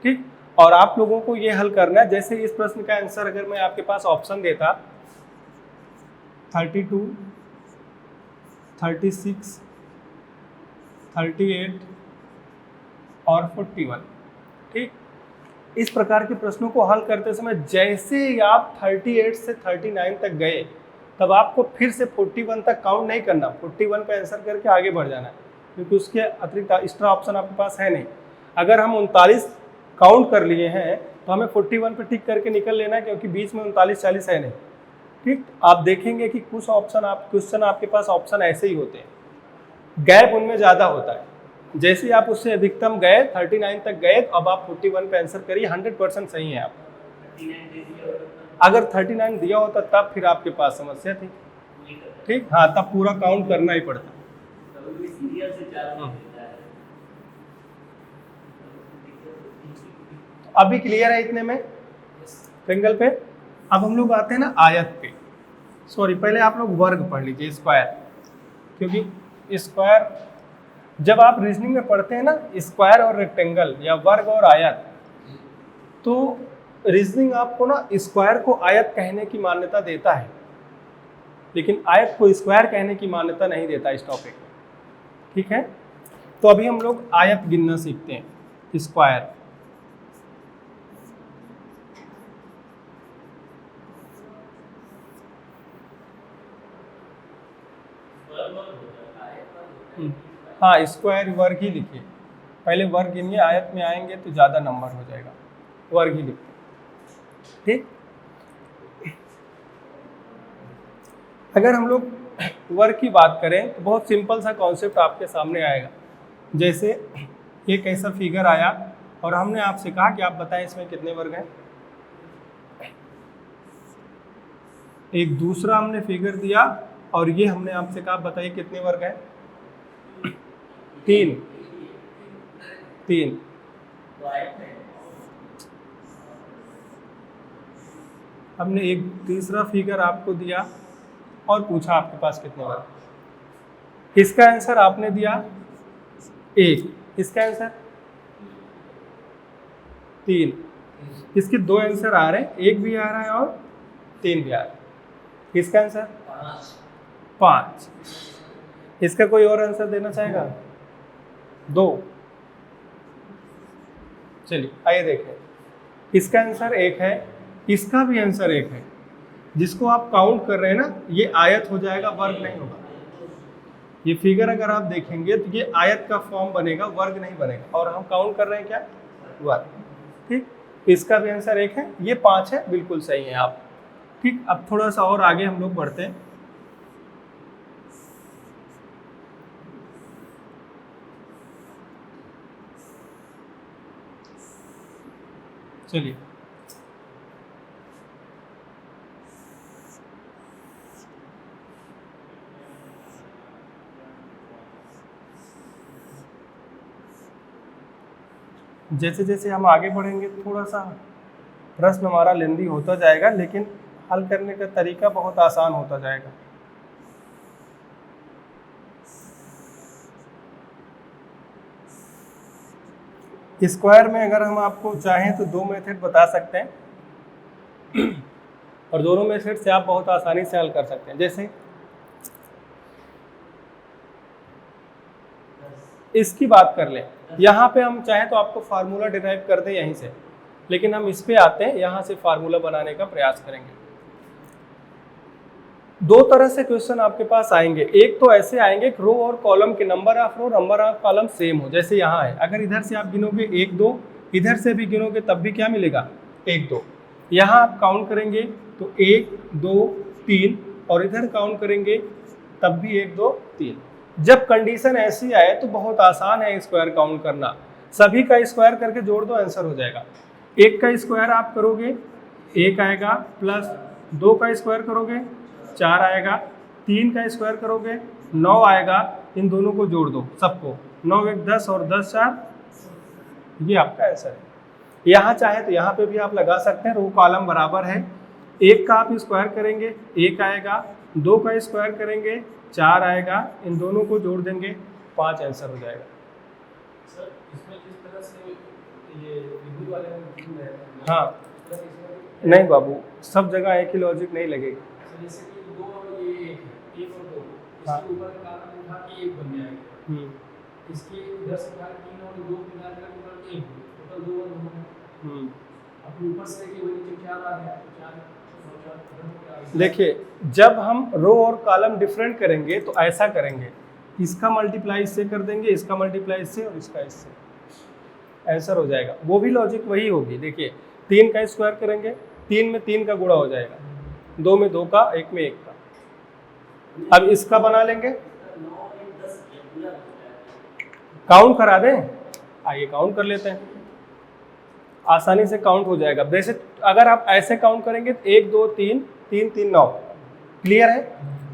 ठीक। और आप लोगों को ये हल करना है। जैसे इस प्रश्न का आंसर अगर मैं आपके पास ऑप्शन देता 32, 36, 38 और 41, ठीक। इस प्रकार के प्रश्नों को हल करते समय जैसे ही आप 38 से 39 तक गए, तब आपको फिर से 41 तक काउंट नहीं करना, 41 का आंसर करके आगे बढ़ जाना है, क्योंकि उसके अतिरिक्त एक्स्ट्रा ऑप्शन आपके पास है नहीं। अगर हम 39 काउंट कर लिए हैं तो हमें 41 पे टिक करके निकल लेना है, क्योंकि बीच में 39, 40 है नहीं, ठीक। आप देखेंगे कि कुछ क्वेश्चन आपके पास ऑप्शन ऐसे ही होते हैं, गैप उनमें ज़्यादा होता है। जैसे आप उससे अधिकतम गए 39 तक गए, तो अब आप 41 पे आंसर करिए, 100% सही है आप। अगर 39 दिया होता तब फिर आपके पास समस्या थी, ठीक। हाँ, तब पूरा काउंट करना ही पड़ता। अभी क्लियर है इतने में ट्रेंगल पे। अब हम लोग आते हैं ना आयत पे। सॉरी, पहले आप लोग वर्ग पढ़ लीजिए, स्क्वायर, क्योंकि स्क्वायर जब आप रीजनिंग में पढ़ते हैं ना, स्क्वायर और रेक्टेंगल या वर्ग और आयत, तो रीजनिंग आपको ना स्क्वायर को आयत कहने की मान्यता देता है, लेकिन आयत को स्क्वायर कहने की मान्यता नहीं देता इस टॉपिक में, ठीक है। तो अभी हम लोग आयत गिनना सीखते हैं, स्क्वायर। हाँ, स्क्वायर वर्ग ही लिखिए, पहले वर्ग गिनिए, आयत में आएंगे तो ज़्यादा नंबर हो जाएगा, वर्ग ही लिखिए, ठीक। अगर हम लोग वर्ग की बात करें तो बहुत सिंपल सा कॉन्सेप्ट आपके सामने आएगा। जैसे एक ऐसा फिगर आया और हमने आपसे कहा कि आप बताएं इसमें कितने वर्ग हैं। एक दूसरा हमने फिगर दिया और ये हमने आपसे कहा बताइए कितने वर्ग हैं। 3। हमने एक तीसरा फिगर आपको दिया और पूछा आपके पास कितने वर्ग। इसका आंसर आपने दिया 1, इसका आंसर 3। इसके 2 आंसर आ रहे हैं, 1 भी आ रहा है और 3 भी आ रहा है। इसका आंसर 5। इसका कोई और आंसर देना चाहेगा? 2। चलिए आइए देखें, इसका आंसर 1 है, इसका भी आंसर 1 है। जिसको आप काउंट कर रहे हैं ना, ये आयत हो जाएगा, वर्ग नहीं होगा। ये फिगर अगर आप देखेंगे तो ये आयत का फॉर्म बनेगा, वर्ग नहीं बनेगा। और हम काउंट कर रहे हैं क्या? वर्ग, ठीक। इसका भी आंसर 1 है, ये 5 है, बिल्कुल सही है आप। ठीक, अब थोड़ा सा और आगे हम लोग बढ़ते हैं। चलिए, जैसे जैसे हम आगे बढ़ेंगे थोड़ा सा प्रश्न हमारा लेंदी होता जाएगा, लेकिन हल करने का तरीका बहुत आसान होता जाएगा। स्क्वायर में अगर हम आपको चाहें तो दो मेथड बता सकते हैं और दोनों मेथड से आप बहुत आसानी से हल कर सकते हैं। जैसे इसकी बात कर लें, यहाँ पे हम चाहें तो आपको फार्मूला डिराइव कर दें यहीं से, लेकिन हम इस पे आते हैं, यहाँ से फार्मूला बनाने का प्रयास करेंगे। दो तरह से क्वेश्चन आपके पास आएंगे। एक तो ऐसे आएंगे कि रो और कॉलम के number of row number of column same हो, जैसे यहाँ है। अगर इधर से आप गिनोगे 1 2, इधर से भी गिनोगे तब भी क्या मिलेगा 1 2। यहाँ आप काउंट करेंगे तो 1 2 3, और इधर काउंट करेंगे तब भी 1 2 3। जब कंडीशन ऐसी आए तो बहुत आसान है स्क्वायर काउंट करना। सभी का स्क्वायर करके जोड़ दो, आंसर हो जाएगा। 1 का स्क्वायर आप करोगे 1 आएगा, प्लस 2 का स्क्वायर करोगे 4 आएगा, 3 का स्क्वायर करोगे 9 आएगा। इन दोनों को जोड़ दो सबको, 9 1 10 और 10 4, ये आपका आंसर है। यहाँ चाहे तो यहाँ पे भी आप लगा सकते हैं, रो कॉलम बराबर है। 1 का आप स्क्वायर करेंगे 1 आएगा, 2 का स्क्वायर करेंगे 4 आएगा, इन दोनों को जोड़ देंगे 5, आंसर हो जाएगा। सर इसमें जिस तरह से ये विधि वाले में हाँ, नहीं बाबू, सब जगह एक ही लॉजिक नहीं लगेगा। जैसे कि 2 और ये 1 और 2, हाँ। इसके ऊपर का कॉलम उठा के 1 बन जाएगा। इसके इधर से उठा के 3 और 2 मिला कर टोटल 1, टोटल 2 और 2। अब ऊपर से कि वो नीचे क्या आ रहा है 4। देखिए, जब हम रो और कॉलम डिफरेंट करेंगे तो ऐसा करेंगे, इसका मल्टीप्लाई इससे कर देंगे, इसका मल्टीप्लाई इससे और इसका इससे, आंसर हो जाएगा। वो भी लॉजिक वही होगी। देखिए, 3 का स्क्वायर करेंगे, 3 में 3 का गुणा हो जाएगा, 2 में 2 का, 1 में 1 का। अब इसका बना लेंगे, काउंट करा दें, आइए काउंट कर लेते हैं, आसानी से काउंट हो जाएगा। वैसे अगर आप ऐसे काउंट करेंगे तो 1 2 3 3 3 9, क्लियर है।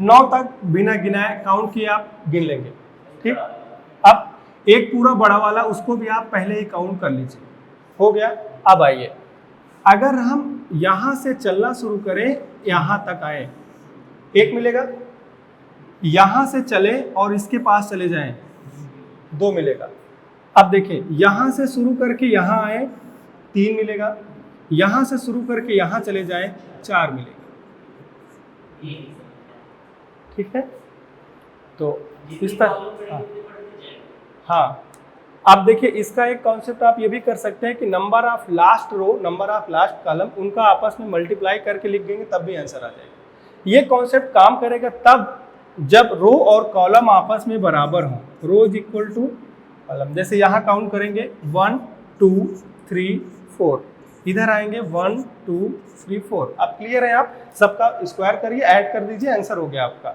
9 तक बिना गिनाए काउंट किए आप गिन लेंगे, ठीक। अब एक पूरा बड़ा वाला उसको भी आप पहले ही काउंट कर लीजिए, हो गया। अब आइए, अगर हम यहां से चलना शुरू करें, यहां तक आए 1 मिलेगा, यहां से चले और इसके पास चले जाएं 2 मिलेगा। अब देखिए, यहां से शुरू करके यहां आए 3 मिलेगा, यहां से शुरू करके यहां चले जाए 4 मिलेगा, ठीक है। तो इस तरह, हाँ, आप देखिए इसका एक कॉन्सेप्ट आप ये भी कर सकते हैं कि number of last row number of last column उनका आपस में मल्टीप्लाई करके लिख देंगे तब भी आंसर आ जाएगा। ये कॉन्सेप्ट काम करेगा तब जब रो और कॉलम आपस में बराबर हो, रो इज इक्वल टू कॉलम। जैसे यहाँ काउंट करेंगे 1 2 3 4, इधर आएंगे 1 2 3 4। अब क्लियर है, आप सबका स्क्वायर करिए, ऐड कर दीजिए, आंसर हो गया आपका।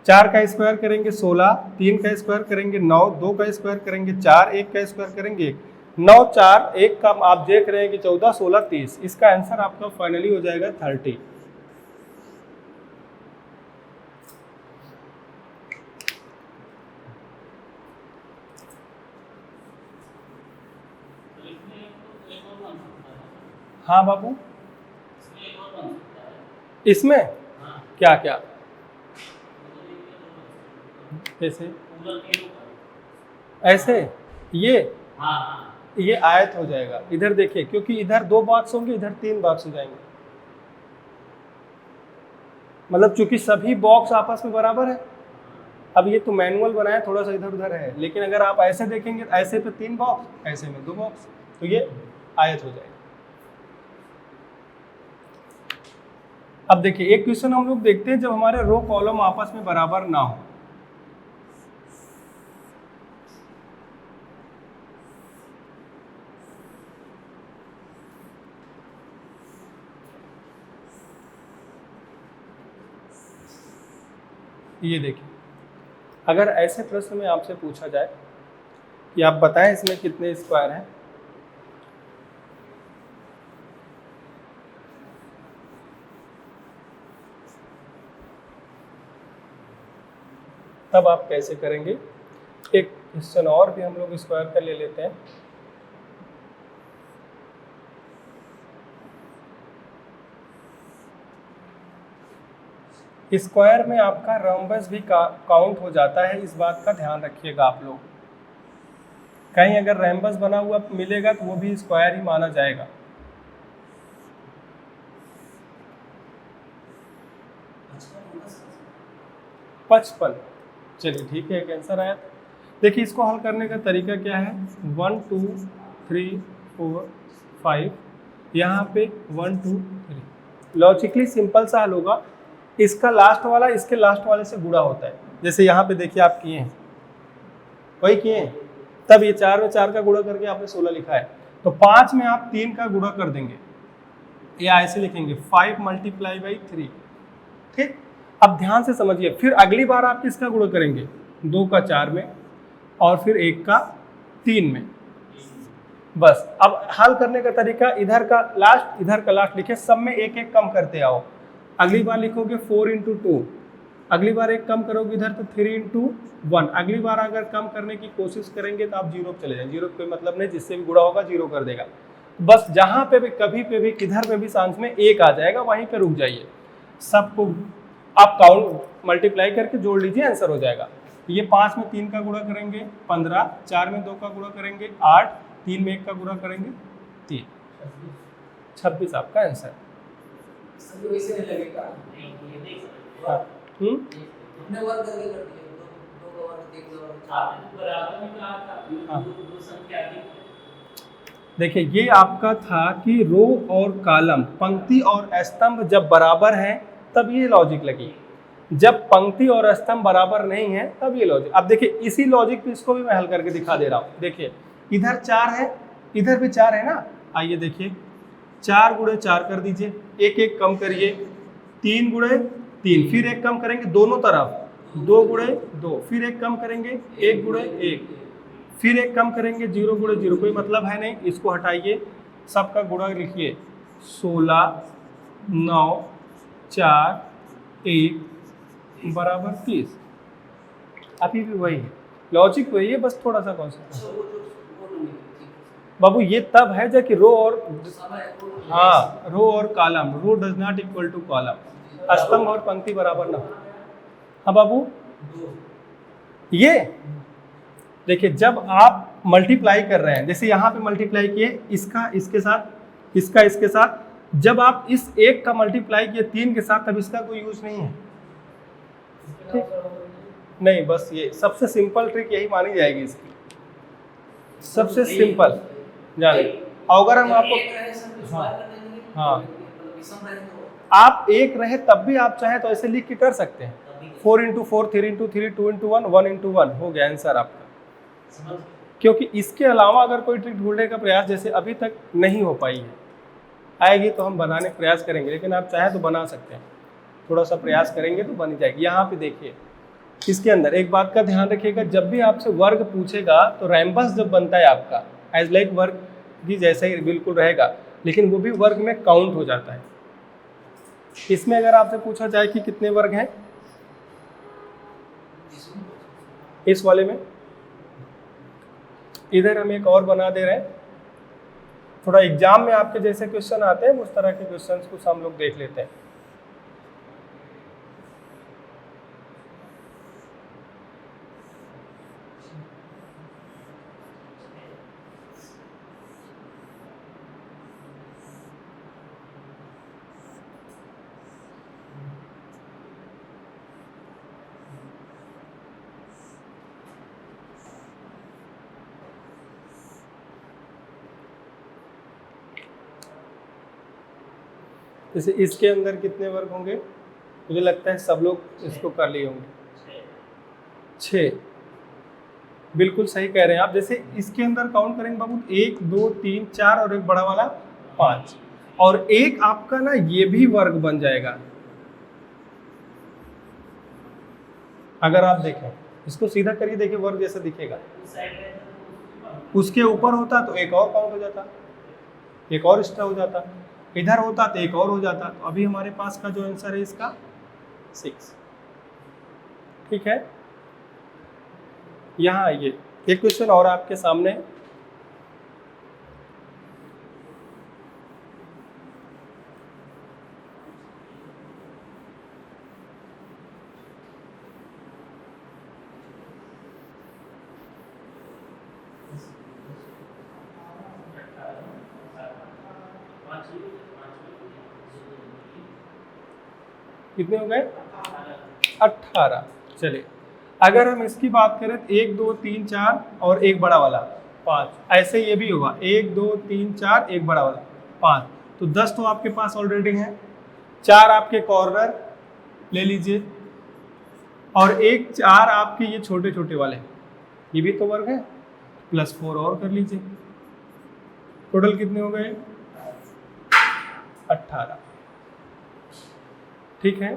4 का स्क्वायर करेंगे 16, 3 का स्क्वायर करेंगे 9, 2 का स्क्वायर करेंगे 4, 1 का स्क्वायर करेंगे 1, 9 4 1 का आप देख रहे हैं कि 14 16 30, इसका आंसर आपका फाइनली हो जाएगा 30। हाँ बाबू, इसमें क्या क्या कैसे ऐसे ये आयत हो जाएगा। इधर देखिए, क्योंकि इधर 2 बॉक्स होंगे, इधर 3 बॉक्स हो जाएंगे, मतलब चूंकि सभी बॉक्स आपस में बराबर है। अब ये तो मैनुअल बनाया, थोड़ा सा इधर उधर है, लेकिन अगर आप ऐसे देखेंगे, ऐसे पे 3 बॉक्स, ऐसे में 2 बॉक्स, तो ये आयत हो जाएगा। अब देखिए, एक क्वेश्चन हम लोग देखते हैं जब हमारे रो कॉलम आपस में बराबर ना हो। ये देखिए, अगर ऐसे प्रश्न में आपसे पूछा जाए कि आप बताएं इसमें कितने स्क्वायर हैं, तब आप कैसे करेंगे। एक क्वेश्चन और भी हम लोग स्क्वायर का ले लेते हैं। स्क्वायर में आपका रोम्बस भी काउंट हो जाता है, इस बात का ध्यान रखिएगा आप लोग। कहीं अगर रोम्बस बना हुआ मिलेगा तो वो भी स्क्वायर ही माना जाएगा। पचपन, चलिए ठीक है, एक आंसर आया। देखिए इसको हल करने का तरीका क्या है, 1 2 3 4 5, यहाँ पे 1 2 3, लॉजिकली सिंपल सा हल होगा। इसका लास्ट वाला इसके लास्ट वाले से गुणा होता है, जैसे यहाँ पे देखिए आप किए हैं, वही किए हैं, तब ये 4 में 4 का गुणा करके आपने 16 लिखा है, तो 5 में आप 3 का गुणा कर देंगे, या ऐसे लिखेंगे 5 × 3। ठीक, अब ध्यान से समझिए, फिर अगली बार आप किसका गुणा करेंगे, 2 का 4 में और फिर 1 का 3 में। बस अब हल करने का तरीका, इधर का लास्ट लिखे, सब में एक एक कम करते आओ। अगली बार लिखोगे 4 × 2, अगली बार एक कम करोगे इधर तो 3 × 1, अगली बार अगर कम करने की कोशिश करेंगे तो आप 0 पे चले जाएंगे। 0 कोई मतलब नहीं, जिससे भी गुणा होगा 0 कर देगा। बस जहाँ पे भी कभी पे भी किधर में भी सांस में 1 आ जाएगा, वहीं पे रुक जाइए। सबको आप काउंट मल्टीप्लाई करके जोड़ लीजिए, आंसर हो जाएगा। ये 5 में 3 का गुणा करेंगे 15, 4 में 2 का गुणा करेंगे 8, 3 में 1 का गुणा करेंगे 3, 26 आपका आंसर। देखिए ये आपका था कि रो और कॉलम, पंक्ति और स्तंभ जब बराबर हैं तब ये लॉजिक लगी, जब पंक्ति और स्तंभ बराबर नहीं है तब ये लॉजिक। अब देखिए इसी लॉजिक पे इसको भी मैं हल करके दिखा दे रहा हूँ। देखिए इधर 4 है, इधर भी 4 है ना, आइए देखिए 4 × 4 कर दीजिए, एक एक कम करिए, 3 × 3, फिर एक कम करेंगे दोनों तरफ, 2 × 2, फिर एक कम करेंगे 1 × 1, फिर एक कम करेंगे 0 × 0, कोई मतलब है नहीं, इसको हटाइए, सबका गुणा लिखिए 16 9 4 1 बराबर 30। अभी भी वही है, लॉजिक वही है, बस थोड़ा सा कॉन्सेप्ट। बाबू ये तब है जब कि रो और रो और column, row does not equal to column, स्तंभ और पंक्ति बराबर ना हो। हाँ बाबू, ये देखिए जब आप मल्टीप्लाई कर रहे हैं, जैसे यहाँ पे मल्टीप्लाई किए इसका इसके साथ, इसका इसके साथ, जब आप इस एक का मल्टीप्लाई किए 3 के साथ, तब इसका कोई यूज नहीं है। ठीक नहीं, बस ये सबसे सिंपल ट्रिक यही मानी जाएगी इसकी, सबसे सिंपल जाने। अगर हम आपको हाँ आप एक रहे तब भी आप चाहें तो ऐसे लिख के कर सकते हैं, 4 × 4 3 × 3 2 × 1 1 × 1 हो गया आंसर आपका। क्योंकि इसके अलावा अगर कोई ट्रिक ढूंढने का प्रयास जैसे अभी तक नहीं हो पाई है, आएगी तो हम बनाने का प्रयास करेंगे, लेकिन आप चाहें तो बना सकते हैं, थोड़ा सा प्रयास करेंगे तो बन जाएगी। यहाँ पे देखिए इसके अंदर एक बात का ध्यान रखिएगा, जब भी आपसे वर्ग पूछेगा तो रैम्बस जब बनता है आपका एज लाइक वर्ग भी जैसा ही बिल्कुल रहेगा, लेकिन वो भी वर्ग में काउंट हो जाता है। इसमें अगर आपसे पूछा जाए कि कितने वर्ग हैं इस वाले में, इधर हम एक और बना दे रहे हैं, थोड़ा एग्जाम में आपके जैसे क्वेश्चन आते हैं उस तरह के क्वेश्चंस को हम लोग देख लेते हैं। जैसे इसके अंदर कितने वर्ग होंगे, मुझे लगता है सब लोग इसको कर लिए होंगे, 6, बिल्कुल सही कह रहे हैं आप। जैसे इसके अंदर काउंट करेंगे बाबू 1 2 3 4 और एक बड़ा वाला 5, और एक आपका ना ये भी वर्ग बन जाएगा, अगर आप देखें इसको सीधा करिए, देखिए वर्ग जैसा दिखेगा। उसके ऊपर होता तो एक और काउंट हो जाता, एक और एक्स्ट्रा हो जाता, इधर होता तो एक और हो जाता। तो अभी हमारे पास का जो आंसर है इसका 6। ठीक है, यहाँ आइए, एक क्वेश्चन और आपके सामने। कितने हो गए? 18। चलिए, अगर हम इसकी बात करें तो 1 2 3 4 और एक बड़ा वाला 5, ऐसे ये भी होगा 1 2 3 4 एक बड़ा वाला 5, तो 10 तो आपके पास ऑलरेडी है। 4 आपके कॉर्नर ले लीजिए और एक 4 आपके ये छोटे छोटे वाले, ये भी तो वर्ग है, प्लस 4 और कर लीजिए। टोटल कितने हो गए? 18। ठीक है,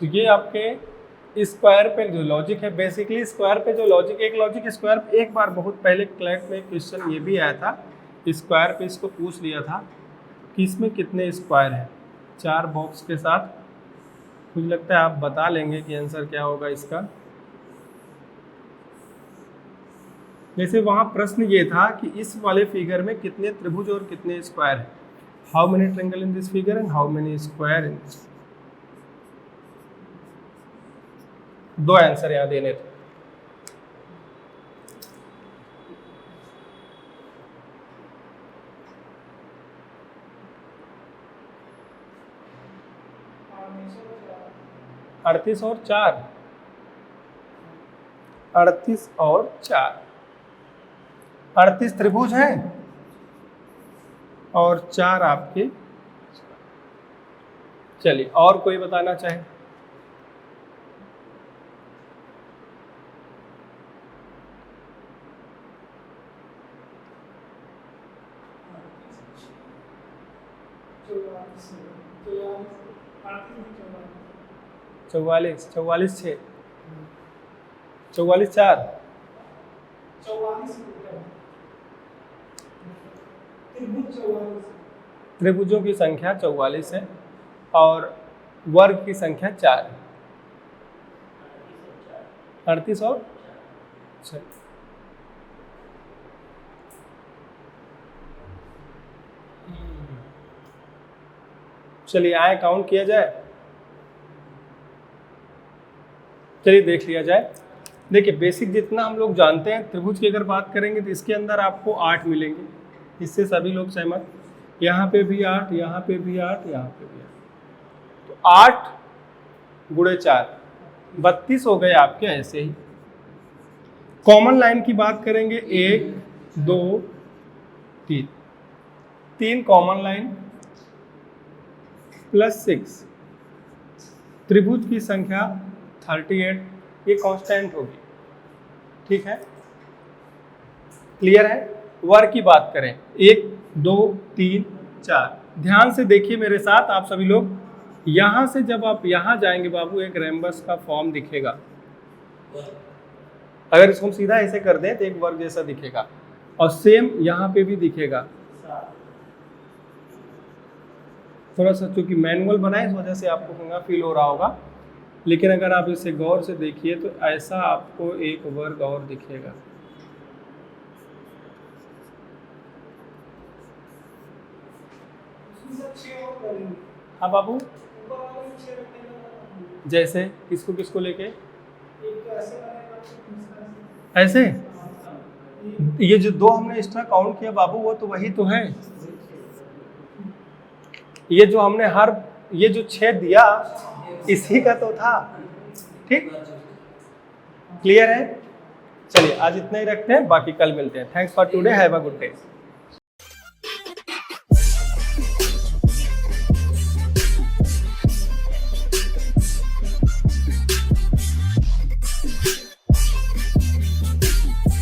तो ये आपके स्क्वायर पे जो लॉजिक है, बेसिकली स्क्वायर पे जो लॉजिक, एक लॉजिक स्क्वायर पे एक बार बहुत पहले क्लैट में क्वेश्चन ये भी आया था, स्क्वायर पे इसको पूछ लिया था कि इसमें कितने स्क्वायर हैं 4 बॉक्स के साथ। मुझे लगता है आप बता लेंगे कि आंसर क्या होगा इसका। जैसे वहाँ प्रश्न ये था कि इस वाले फिगर में कितने त्रिभुज और कितने स्क्वायर हैं, how many triangle in this figure and how many square in this. 2 answer यहाँ देने थे। अड़तीस और 4, 38 और 4, 38 त्रिभुज हैं और 4 आपके। चलिए, और कोई बताना चाहे? चौवालीस, 44 6, 44 4, त्रिभुजों की संख्या 44 है और वर्ग की संख्या 4 है। 38 और 6। चलिए आए काउंट किया जाए। चलिए देख लिया जाए। देखिए बेसिक जितना हम लोग जानते हैं, त्रिभुज की अगर बात करेंगे तो इसके अंदर आपको 8 मिलेंगे, इससे सभी लोग सहमत। यहाँ पे भी 8, यहाँ पे भी 8, यहाँ पे भी 8, तो 8 गुणे 4 32 हो गए आपके। ऐसे ही कॉमन लाइन की बात करेंगे, 1 2 3, 3 कॉमन लाइन प्लस 6, त्रिभुज की संख्या 38, ये कांस्टेंट होगी। ठीक है, क्लियर है। वर्ग की बात करें, 1 2 3 4, ध्यान से देखिए मेरे साथ आप सभी लोग। यहां से जब आप यहां जाएंगे बाबू, एक रेम्बस का फॉर्म दिखेगा। अगर इसको हम सीधा ऐसे कर दें तो एक वर्ग जैसा दिखेगा, और सेम यहाँ पे भी दिखेगा। थोड़ा सा चूंकि मैनुअल बनाए इस वजह से आपको पंगा फील हो रहा होगा, लेकिन अगर आप इसे गौर से देखिए तो ऐसा आपको एक वर्ग और दिखेगा। हाँ बाबू, जैसे किसको किसको लेके ऐसे, ये जो 2 हमने एक्स्ट्रा काउंट किया बाबू, वो तो वही तो है। ये जो हमने ये जो 6 दिया इसी का तो था। ठीक, क्लियर है। चलिए आज इतना ही रखते हैं, बाकी कल मिलते हैं। Thanks for today, have a good day.